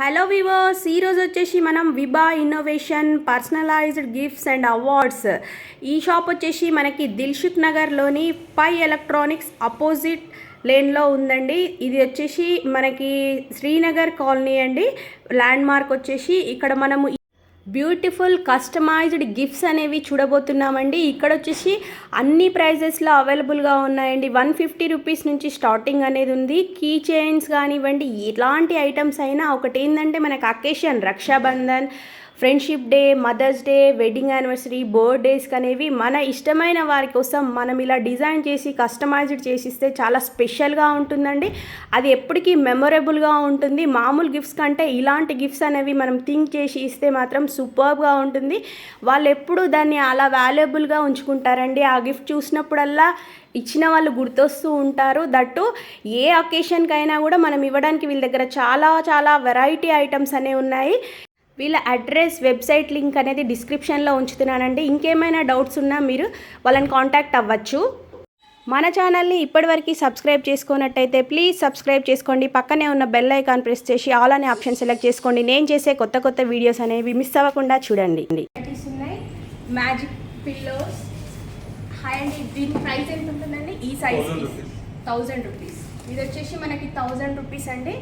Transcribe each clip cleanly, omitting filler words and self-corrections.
Hello viewers, ఈరోజు వచ్చేసి మనం Vibha innovation personalized gifts and awards ఈ షాప్ వచ్చేసి మనకి దిల్సుఖ్ నగర్లోని పై ఎలక్ట్రానిక్స్ అపోజిట్ లేన్లో ఉందండి. ఇది వచ్చేసి మనకి శ్రీనగర్ కాలనీ అండి. ల్యాండ్ మార్క్ వచ్చేసి ఇక్కడ మనము బ్యూటిఫుల్ కస్టమైజ్డ్ గిఫ్ట్స్ అనేవి చూడబోతున్నామండి. ఇక్కడ వచ్చేసి అన్ని ప్రైజెస్లో అవైలబుల్గా ఉన్నాయండి. 150 రూపీస్ నుంచి స్టార్టింగ్ అనేది ఉంది. కీ చైన్స్ కానివ్వండి, ఎలాంటి ఐటమ్స్ అయినా. ఒకటి ఏంటంటే మనకు occasion Rakshabandhan, friendship day, mother's day, wedding anniversary, బర్త్డేస్కి అనేవి మన ఇష్టమైన వారి కోసం మనం ఇలా డిజైన్ చేసి కస్టమైజ్డ్ చేసిస్తే చాలా స్పెషల్గా ఉంటుందండి. అది ఎప్పటికీ మెమొరబుల్గా ఉంటుంది. మామూలు గిఫ్ట్స్ కంటే ఇలాంటి గిఫ్ట్స్ అనేవి మనం థింక్ చేసి ఇస్తే మాత్రం సూపర్గా ఉంటుంది. వాళ్ళు ఎప్పుడు దాన్ని అలా వాల్యుబుల్గా ఉంచుకుంటారండి. ఆ గిఫ్ట్ చూసినప్పుడల్లా ఇచ్చిన వాళ్ళు గుర్తొస్తూ ఉంటారు. దట్టు ఏ అకేషన్కైనా కూడా మనం ఇవ్వడానికి వీళ్ళ దగ్గర చాలా వెరైటీ ఐటమ్స్ అనేవి ఉన్నాయి. వీళ్ళ అడ్రస్, వెబ్సైట్ లింక్ అనేది డిస్క్రిప్షన్లో ఉంచుతున్నానండి. ఇంకేమైనా డౌట్స్ ఉన్నా మీరు వాళ్ళని కాంటాక్ట్ అవ్వచ్చు. మన ఛానల్ని ఇప్పటివరకు సబ్స్క్రైబ్ చేసుకున్నట్టయితే ప్లీజ్ సబ్స్క్రైబ్ చేసుకోండి. పక్కనే ఉన్న బెల్ ఐకాన్ ప్రెస్ చేసి ఆల్ అనే ఆప్షన్ సెలెక్ట్ చేసుకోండి. నేను చేసే కొత్త వీడియోస్ అనేవి మిస్ అవ్వకుండా చూడండి. మ్యాజిక్ పిల్లోస్ హై అండ్ దీని ప్రైస్ ఎంత ఉంటుందండి? ఈ సైజ్ 1000 రూపీస్. ఇది వచ్చేసి మనకి 1000 రూపీస్ అండి.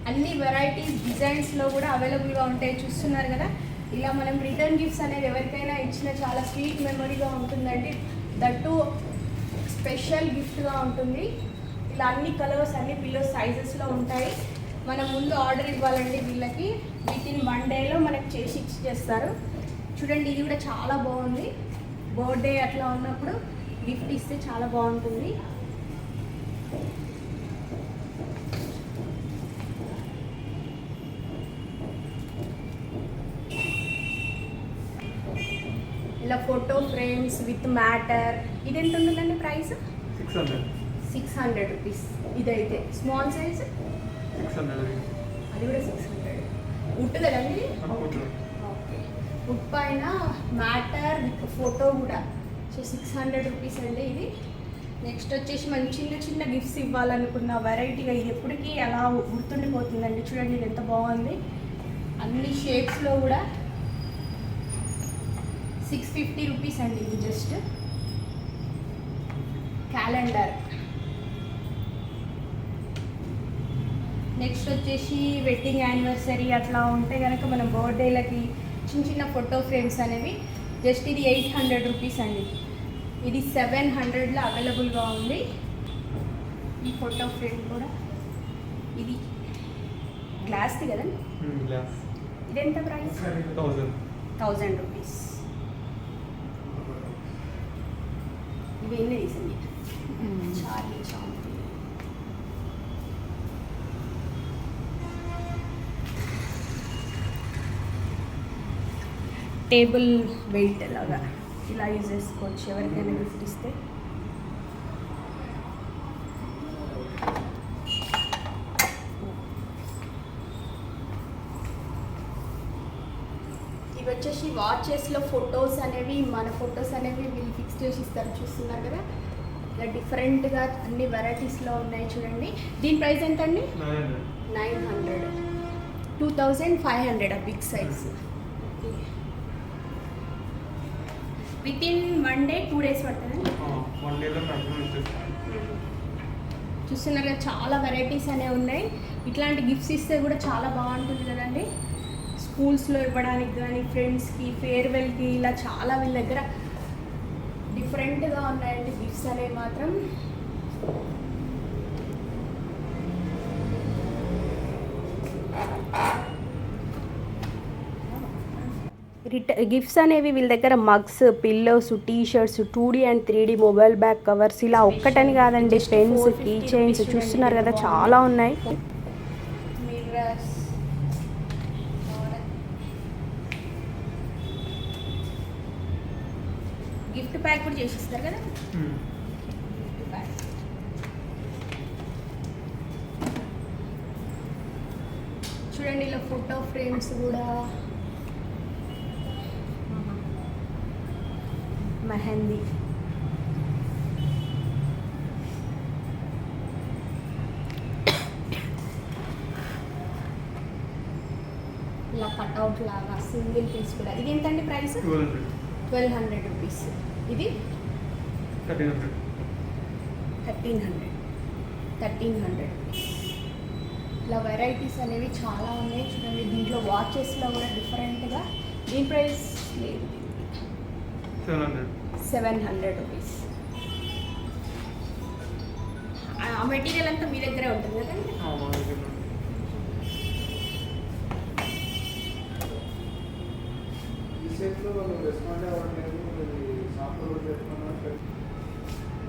అన్ని వెరైటీస్ డిజైన్స్లో కూడా అవైలబుల్గా ఉంటాయి. చూస్తున్నారు కదా, ఇలా మనం రిటర్న్ గిఫ్ట్స్ అనేది ఎవరికైనా ఇచ్చిన చాలా స్వీట్ మెమరీగా ఉంటుందండి. దట్టు స్పెషల్ గిఫ్ట్గా ఉంటుంది. ఇలా అన్ని కలర్స్, అన్ని పిల్లోస్ సైజెస్లో ఉంటాయి. మనం ముందు ఆర్డర్ ఇవ్వాలండి. వీళ్ళకి వితిన్ 1 డేలో మనకు చేసి ఇచ్చేస్తారు. చూడండి, ఇది కూడా చాలా బాగుంది. బర్త్డే అట్లా ఉన్నప్పుడు గిఫ్ట్ ఇస్తే చాలా బాగుంటుంది. ఇలా ఫోటో ఫ్రేమ్స్ విత్ మ్యాటర్. ఇది ఎంత ఉంటుందండి ప్రైస్? 600 రూపీస్. ఇదైతే స్మాల్ సైజ్ 600. అది కూడా 600. వుడ్ కదండి? ఓకే. వుడ్ పైన మ్యాటర్ విత్ ఫోటో కూడా. సో 600 రూపీస్ అండి ఇది. నెక్స్ట్ వచ్చేసి మనం చిన్న గిఫ్ట్స్ ఇవ్వాలనుకున్న వెరైటీగా ఇది ఎప్పటికీ అలా గుర్తుండిపోతుందండి. చూడండి, ఇది ఎంత బాగుంది. అన్ని షేప్స్లో కూడా 650 రూపీస్ అండి. ఇది జస్ట్ క్యాలెండర్. నెక్స్ట్ వచ్చేసి వెడ్డింగ్ యానివర్సరీ అట్లా ఉంటే కనుక మనం బర్త్డేలకి చిన్న ఫోటో ఫ్రేమ్స్ అనేవి జస్ట్ ఇది 800 రూపీస్ అండి. ఇది 700లో అవైలబుల్గా ఉంది. ఈ ఫోటో ఫ్రేమ్ కూడా ఇది గ్లాస్ది కదండి. ఇది ఎంత ప్రైస్? 1000 రూపీస్. ఇవన్నీ తీసింది చార్లీ చాంపీ. టేబుల్ వెయిట్ లాగా ఇలా యూజ్ చేసుకోవచ్చు ఎవరికైనా గిఫ్ట్ ఇస్తే. ఇవి వచ్చేసి వాచెస్లో ఫొటోస్ అనేవి, మన ఫొటోస్ అనేవి వీళ్ళు ఫిక్స్ చేసి ఇస్తారు. చూస్తున్నారు కదా, ఇలా డిఫరెంట్గా అన్ని వెరైటీస్లో ఉన్నాయి. చూడండి, దీని ప్రైస్ ఎంత అండి? 900. 2500 ఆ big size. Within 1 day 2 days పడుతుందండి. చూస్తున్నారు కదా, చాలా వెరైటీస్ అనేవి ఉన్నాయి. ఇట్లాంటి గిఫ్ట్స్ ఇస్తే కూడా చాలా బాగుంటుంది కదండి. స్కూల్స్లో ఇవ్వడానికి కానీ, ఫ్రెండ్స్కి, ఫేర్వెల్కి, ఇలా చాలా వీళ్ళ దగ్గర డిఫరెంట్గా ఉన్నాయండి గిఫ్ట్స్ అనేవి మాత్రం. గిఫ్ట్స్ అనేవి వీళ్ళ దగ్గర mugs, pillows, T shirts, 2D and 3D mobile bag covers, ఇలా ఒక్కటని కాదండి, పెన్స్, కీ చైన్స్. చూస్తున్నారు కదా, చాలా ఉన్నాయి. గిఫ్ట్ ప్యాక్ కూడా చేసిస్తారు కదా. గిఫ్ట్ ప్యాక్ చూడండి, ఇలా ఫోటో ఫ్రేమ్స్ కూడా, మెహందీ, ఇలా కట్అవుట్ లాగా సింగిల్ పీస్ కూడా. ఇది ఎంతండి ప్రైస్? 1200 రూపీస్. ఇది 1300 ఇలా వెరైటీస్ అనేవి చాలా ఉన్నాయి చూడండి. దీంట్లో వాచెస్లో కూడా డిఫరెంట్గా. దీని ప్రైస్ లేదు, 700 రూపీస్. ఆ మెటీరియల్ అంతా మీ దగ్గరే ఉంటుంది కదండి?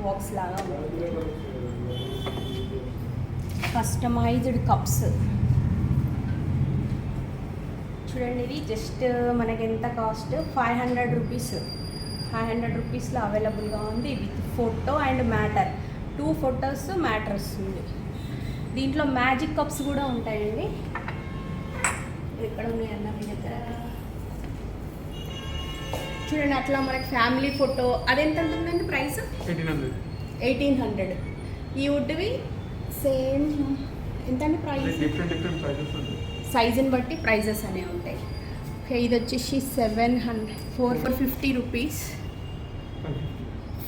బాక్స్ లాగా కస్టమైజ్డ్ కప్స్ చూడండి. ఇది జస్ట్ మనకి ఎంత కాస్ట్? 500 రూపీస్. 500 రూపీస్లో అవైలబుల్గా ఉంది with photo and matter. 2 photos matter వస్తుంది. దీంట్లో మ్యాజిక్ కప్స్ కూడా ఉంటాయండి. ఎక్కడ ఉన్నాయన్న మీ దగ్గర? చూడండి అట్లా మనకి ఫ్యామిలీ ఫోటో. అదెంత ఉంటుందండి ప్రైస్? 1800. ఈ వుడ్వి సేమ్ ఎంతండి ప్రైస్? సైజుని బట్టి ప్రైజెస్ అనేవి ఉంటాయి. ఓకే, ఇది వచ్చేసి 450 రూపీస్.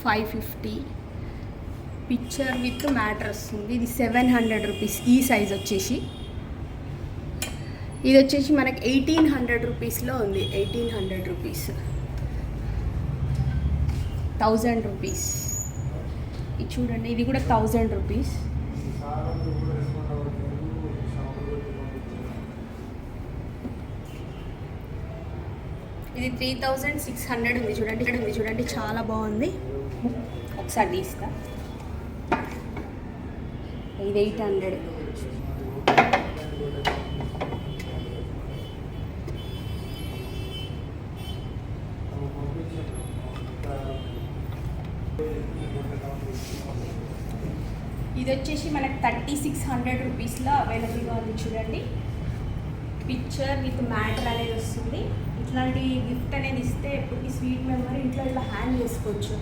550 పిక్చర్ విత్ మ్యాటర్ వస్తుంది. ఇది 700 రూపీస్. ఈ సైజ్ వచ్చేసి ఇది వచ్చేసి మనకి 1800 రూపీస్లో ఉంది. 1800 రూపీస్. 1000 రూపీస్. ఇది చూడండి, ఇది కూడా 1000 రూపీస్. ఇది 3600 ఉంది చూడండి. ఇక్కడ ఉంది చూడండి, చాలా బాగుంది. ఒకసారి తీస్తా. ఇది 800. ఇది వచ్చేసి మనకి 3600 రూపీస్లో అవైలబుల్గా ఉంది చూడండి. పిక్చర్ విత్ మ్యాటర్ అనేది వస్తుంది. ఇట్లాంటి గిఫ్ట్ అనేది ఇస్తే ఎప్పటికీ స్వీట్ మెమరీ ఇంట్లో ఇలా హ్యాంగ్ చేసుకోవచ్చు.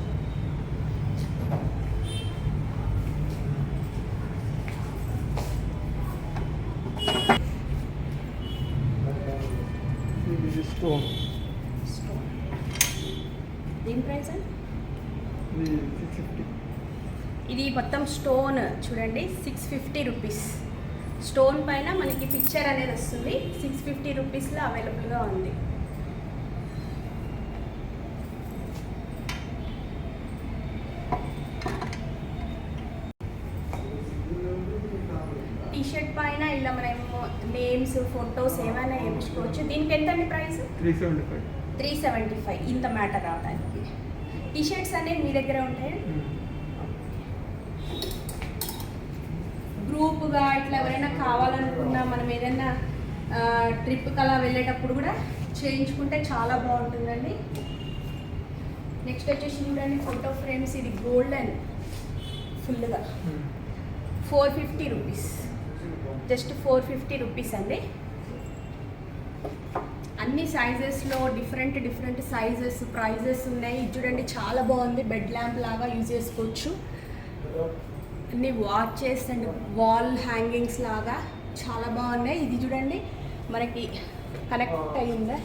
దీని ప్రైస్ ఇది మొత్తం స్టోన్ చూడండి. 650 రూపీస్. స్టోన్ పైన మనకి పిక్చర్ అనేది వస్తుంది. 650 రూపీస్లో అవైలబుల్గా ఉంది. టీషర్ట్ పైన ఇలా మనం నేమ్స్ ఫొటోస్ ఏమైనా వేయించుకోవచ్చు. దీనికి ఎంత అండి ప్రైస్? 375. ఇంత మ్యాటర్ రావడానికి. టీషర్ట్స్ అనేవి మీ దగ్గర ఉంటాయి. గ్రూప్గా ఇట్లా ఎవరైనా కావాలనుకున్నా మనం ఏదైనా ట్రిప్కి అలా వెళ్ళేటప్పుడు కూడా చేయించుకుంటే చాలా బాగుంటుందండి. నెక్స్ట్ వచ్చేసి చూడండి ఫోటో ఫ్రేమ్స్. ఇది గోల్డెన్ ఫుల్గా 450 రూపీస్. జస్ట్ 450 రూపీస్ అండి. అన్ని సైజెస్లో డిఫరెంట్ సైజెస్ ప్రైజెస్ ఉన్నాయి. ఇది చూడండి చాలా బాగుంది. బెడ్ ల్యాంప్ లాగా యూజ్ చేసుకోవచ్చు. అన్ని వాచెస్ అండ్ వాల్ హ్యాంగింగ్స్ లాగా చాలా బాగున్నాయి. ఇది చూడండి మనకి కనెక్ట్ అయ్యిందా?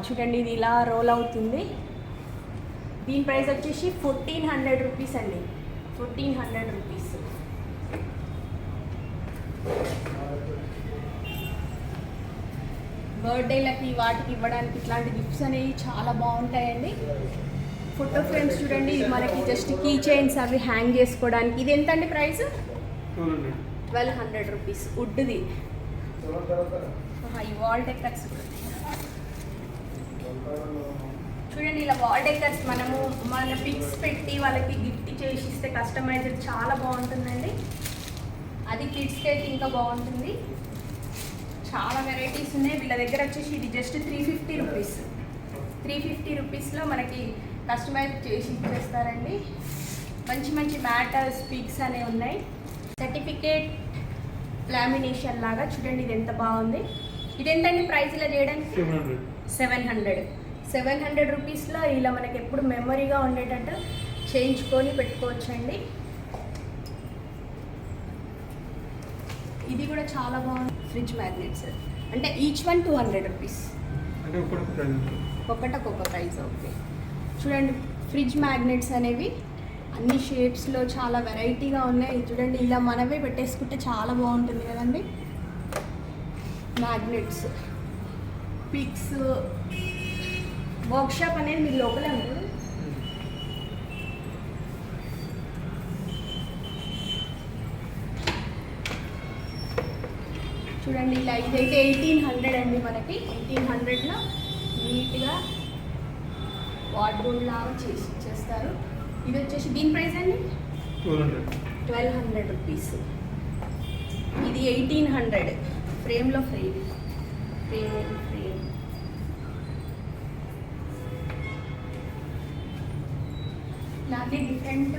చూడండి ఇది ఇలా రోల్ అవుతుంది. దీని ప్రైస్ వచ్చేసి 1400 రూపీస్ అండి. 1400 రూపీస్. బర్త్డేలకి వాటికి ఇవ్వడానికి ఇట్లాంటి గిఫ్ట్స్ అనేవి చాలా బాగుంటాయండి. ఫోటో ఫ్రేమ్స్ చూడండి, మనకి జస్ట్ కీ చైన్స్ అవి హ్యాంగ్ చేసుకోవడానికి. ఇది ఎంత అండి ప్రైస్? 1200 రూపీస్. వుడ్ది. ఈ వాల్ డెకర్స్ చూడండి. ఇలా వాల్ డెకర్స్ మనము మన పిక్స్ పెట్టి వాళ్ళకి గిఫ్ట్ చేసి ఇస్తే కస్టమైజ్డ్ చాలా బాగుంటుందండి. అది కిడ్స్కి అయితే ఇంకా బాగుంటుంది. చాలా వెరైటీస్ ఉన్నాయి వీళ్ళ దగ్గర. వచ్చేసి ఇది జస్ట్ 350 రూపీస్. 350 రూపీస్లో మనకి కస్టమైజ్ చేసి ఇచ్చేస్తారండి. మంచి మ్యాటర్స్ పిక్స్ అనేవి ఉన్నాయి. సర్టిఫికేట్ లామినేషన్ లాగా చూడండి. ఇది ఎంత బాగుంది. ఇది ఎంతండి ప్రైస్ ఇలా చేయడానికి? 700 రూపీస్లో ఇలా మనకి ఎప్పుడు మెమరీగా ఉండేటట్టు చేయించుకొని పెట్టుకోవచ్చండి. ఇది కూడా చాలా బాగుంది. ఫ్రిడ్జ్ మ్యాగ్నెట్స్ అంటే ఈచ్ వన్ 200 రూపీస్. అంటే ఒక్కొక్క ప్రైస్. ఓకే, చూడండి ఫ్రిడ్జ్ మ్యాగ్నెట్స్ అనేవి అన్ని షేప్స్లో చాలా వెరైటీగా ఉన్నాయి. చూడండి ఇలా మనమే పెట్టేసుకుంటే చాలా బాగుంటుంది కదండి. మ్యాగ్నెట్స్, పిక్స్, వర్క్షాప్ అనేది మీరు లోపలే ఉంటుంది. చూడండి ఇలా ఇదైతే 1800 అండి. మనకి 1800లో నీట్గా వార్డ్రోబ్ లాగా చేస్తారు. ఇది వచ్చేసి దీని ప్రైస్ అండి 1200 రూపీస్. ఇది 1800 ఫ్రేమ్లో ఫ్రేమ్. ఇలాగే డిఫరెంట్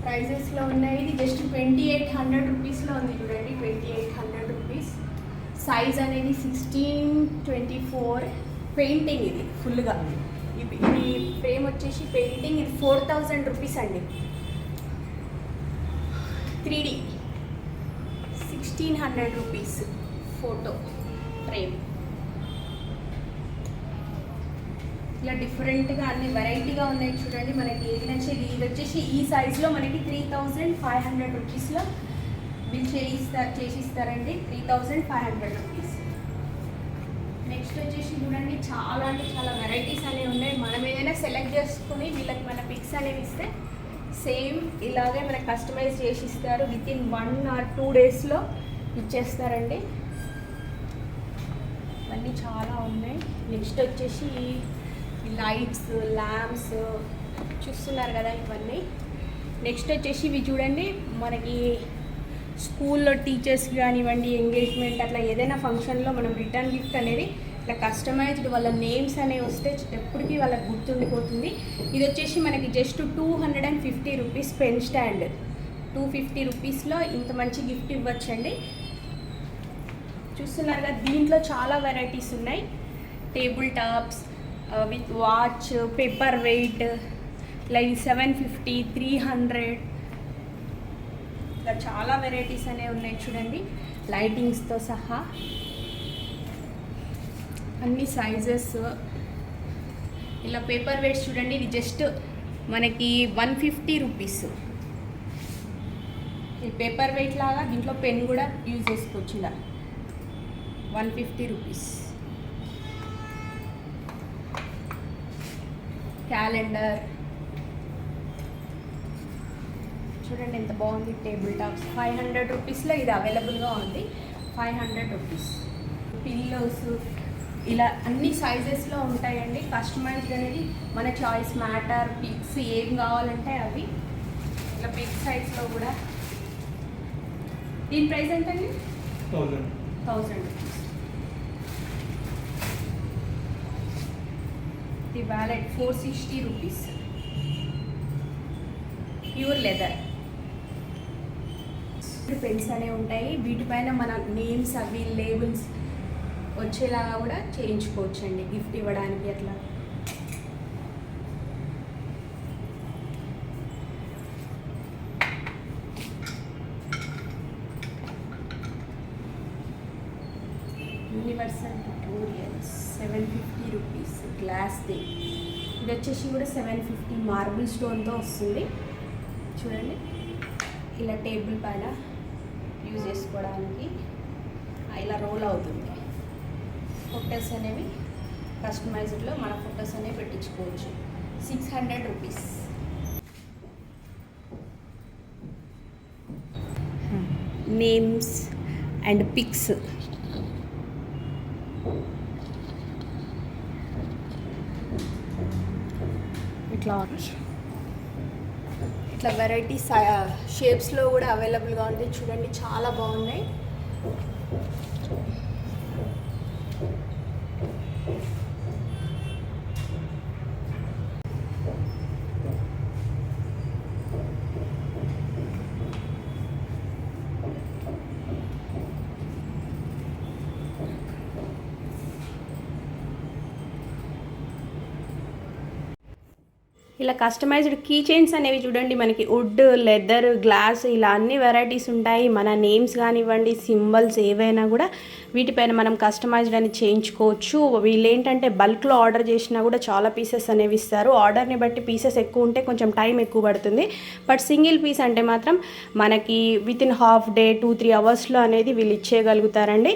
ప్రైజెస్లో ఉన్నాయి. ఇది జస్ట్ 2800 రూపీస్లో ఉంది. చూడండి 2800 రూపీస్. సైజ్ అనేది 16x24. పెయింటింగ్ ఇది ఫుల్గా. ఇది ఫ్రేమ్ వచ్చేసి పెయింటింగ్. ఇది 4000 రూపీస్ అండి. 3D 1600 rupees photo frame. ఇలా డిఫరెంట్గా అన్ని వెరైటీగా ఉన్నాయి. చూడండి మనకి ఏది నచ్చేది. ఇది వచ్చేసి ఈ సైజ్లో మనకి 3500 రూపీస్లో బిల్ చేసిస్తారండి. 3500 రూపీస్. నెక్స్ట్ వచ్చేసి చూడండి చాలా అంటే చాలా వెరైటీస్ అనేవి ఉన్నాయి. మనం ఏదైనా సెలెక్ట్ చేసుకుని వీళ్ళకి మన పిక్స్ అనేవి ఇస్తే సేమ్ ఇలాగే మనకు కస్టమైజ్ చేసి ఇస్తారు. విత్ ఇన్ 1 or 2 డేస్లో ఇచ్చేస్తారండి. ఇవన్నీ చాలా ఉన్నాయి. నెక్స్ట్ వచ్చేసి లైట్స్, ల్యాంప్స్ చూస్తున్నారు కదా ఇవన్నీ. నెక్స్ట్ వచ్చేసి ఇవి చూడండి మనకి స్కూల్లో టీచర్స్కి కానివ్వండి, ఎంగేజ్మెంట్ అట్లా ఏదైనా ఫంక్షన్లో మనం రిటర్న్ గిఫ్ట్ అనేది ఇట్లా కస్టమైజ్డ్ వాళ్ళ నేమ్స్ అనేవి వస్తే ఎప్పటికీ వాళ్ళకి గుర్తుండిపోతుంది. ఇది వచ్చేసి మనకి జస్ట్ 250 రూపీస్ పెన్ స్టాండ్. 250 రూపీస్లో ఇంత మంచి గిఫ్ట్ ఇవ్వచ్చండి. చూస్తున్నారు కదా దీంట్లో చాలా వెరైటీస్ ఉన్నాయి. Table tops with watch, paper weight, like 750, 300 ఇలా చాలా వెరైటీస్ అనేవి ఉన్నాయి. చూడండి లైటింగ్స్తో సహా అన్ని సైజెస్. ఇలా పేపర్ వెయిట్స్ చూడండి. ఇది జస్ట్ మనకి 150 రూపీస్. ఈ పేపర్ వెయిట్ లాగా దీంట్లో పెన్ కూడా యూజ్ చేసుకోవచ్చు. ఇలా 150 రూపీస్. క్యాలెండర్ చూడండి ఎంత బాగుంది. టేబుల్ టాప్స్ 500 రూపీస్లో ఇది అవైలబుల్గా ఉంది. 500 రూపీస్. పిల్లోస్ ఇలా అన్ని సైజెస్లో ఉంటాయండి. కస్టమైజ్డ్ అనేది మన చాయిస్ మ్యాటర్. పిక్స్ ఏం కావాలంటే అవి ఇలా బిగ్ సైజ్లో కూడా. దీని ప్రైస్ ఎంతండి? 1000 rupees. The wallet 460 rupees. Pure leather. Pens అనేవి ఉంటాయి. వీటిపైన మన నేమ్స్ అవి లేబుల్స్ వచ్చేలాగా కూడా చేయించుకోవచ్చు అండి గిఫ్ట్ ఇవ్వడానికి. అట్లా universal tutorials 750 rupees. Glass the ఇది వచ్చేసి కూడా 750. మార్బుల్ స్టోన్తో వస్తుంది. చూడండి ఇలా టేబుల్ పైన యూజ్ చేసుకోవడానికి ఇలా రోల్ అవుతుంది. ఫొటోస్ అనేవి కస్టమైజ్డ్లో మన ఫొటోస్ అనేవి పెట్టించుకోవచ్చు. 600 రూపీస్. Names and pics. ఇట్లా వెరైటీ షేప్స్లో కూడా అవైలబుల్గా ఉంది. చూడండి చాలా బాగున్నాయి. ఇలా కస్టమైజ్డ్ కీ చైన్స్ అనేవి చూడండి, మనకి వుడ్, లెదర్, గ్లాస్ ఇలా అన్ని వెరైటీస్ ఉంటాయి. మన నేమ్స్ కానివ్వండి, సింబల్స్ ఏవైనా కూడా వీటిపైన మనం కస్టమైజ్డ్ అని చేయించుకోవచ్చు. వీళ్ళు ఏంటంటే బల్క్లో ఆర్డర్ చేసినా కూడా చాలా పీసెస్ అనేవి ఇస్తారు. ఆర్డర్ని బట్టి పీసెస్ ఎక్కువ ఉంటే కొంచెం టైం ఎక్కువ పడుతుంది. బట్ సింగిల్ పీస్ అంటే మాత్రం మనకి వితిన్ హాఫ్ డే 2-3 అవర్స్లో అనేది వీళ్ళు ఇచ్చేయగలుగుతారండి.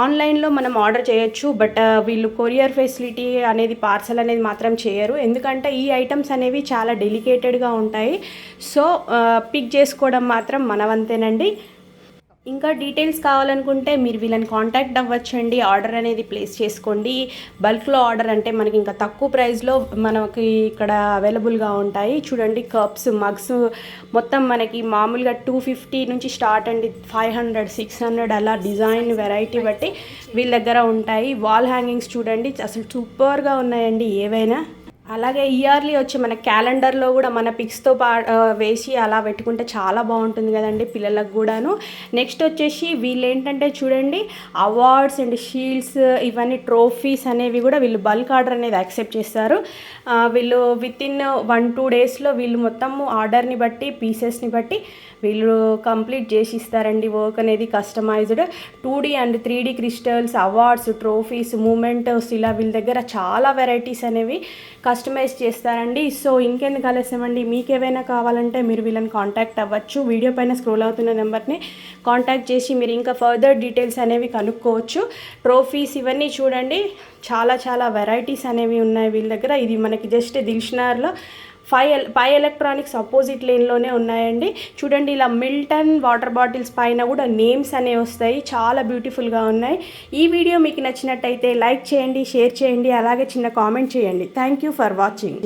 ఆన్లైన్లో మనం ఆర్డర్ చేయొచ్చు, బట్ వీళ్ళు కొరియర్ ఫెసిలిటీ అనేది పార్సల్ అనేది మాత్రం చేయరు. ఎందుకంటే ఈ ఐటమ్స్ అనేవి చాలా డెలికేటెడ్గా ఉంటాయి. సో పిక్ చేసుకోవడం మాత్రం మనవంతేనండి. ఇంకా డీటెయిల్స్ కావాలనుకుంటే మీరు వీళ్ళని కాంటాక్ట్ అవ్వచ్చండి. ఆర్డర్ అనేది ప్లేస్ చేసుకోండి. బల్క్లో ఆర్డర్ అంటే మనకి ఇంకా తక్కువ ప్రైస్లో మనకి ఇక్కడ అవైలబుల్గా ఉంటాయి. చూడండి, కప్స్, మగ్స్ మొత్తం మనకి మామూలుగా 250 నుంచి స్టార్ట్ అండి. 500, 600 అలా డిజైన్ వెరైటీ బట్టి వీళ్ళ దగ్గర ఉంటాయి. వాల్ హ్యాంగింగ్స్ చూడండి, అసలు సూపర్గా ఉన్నాయండి ఏవైనా. అలాగే ఇయర్లీ వచ్చి మన క్యాలెండర్లో కూడా మన పిక్స్తో వేసి అలా పెట్టుకుంటే చాలా బాగుంటుంది కదండి పిల్లలకు కూడాను. నెక్స్ట్ వచ్చేసి వీళ్ళు ఏంటంటే చూడండి, అవార్డ్స్ అండ్ షీల్డ్స్, ఇవన్నీ ట్రోఫీస్ అనేవి కూడా వీళ్ళు బల్క్ ఆర్డర్ అనేది యాక్సెప్ట్ చేస్తారు. వీళ్ళు వితిన్ 1-2 డేస్లో వీళ్ళు మొత్తం ఆర్డర్ని బట్టి, పీసెస్ని బట్టి వీళ్ళు కంప్లీట్ చేసి ఇస్తారండి. వర్క్ అనేది customised 2D and 3D crystals, awards, trophies, moments ఇలా వీళ్ళ దగ్గర చాలా వెరైటీస్ అనేవి కస్టమైజ్ చేస్తారండి. సో ఇంకెందుకు ఆలస్యం అండి, మీకు ఏవైనా కావాలంటే మీరు వీళ్ళని కాంటాక్ట్ అవ్వచ్చు. వీడియో పైన స్క్రోల్ అవుతున్న నెంబర్ని కాంటాక్ట్ చేసి మీరు ఇంకా ఫర్దర్ డీటెయిల్స్ అనేవి కనుక్కోవచ్చు. ట్రోఫీస్ ఇవన్నీ చూడండి, చాలా చాలా వెరైటీస్ అనేవి ఉన్నాయి వీళ్ళ దగ్గర. ఇది మనకి జస్ట్ దిల్షుఖ్నగర్లో పై ఎలక్ట్రానిక్స్ అపోజిట్ లేన్లోనే ఉన్నాయండి. చూడండి, ఇలా మిల్టన్ వాటర్ బాటిల్స్ పైన కూడా నేమ్స్ అనేవి వస్తాయి. చాలా బ్యూటిఫుల్గా ఉన్నాయి. ఈ వీడియో మీకు నచ్చినట్టయితే లైక్ చేయండి, షేర్ చేయండి, అలాగే చిన్న కామెంట్ చేయండి. Thank you for watching.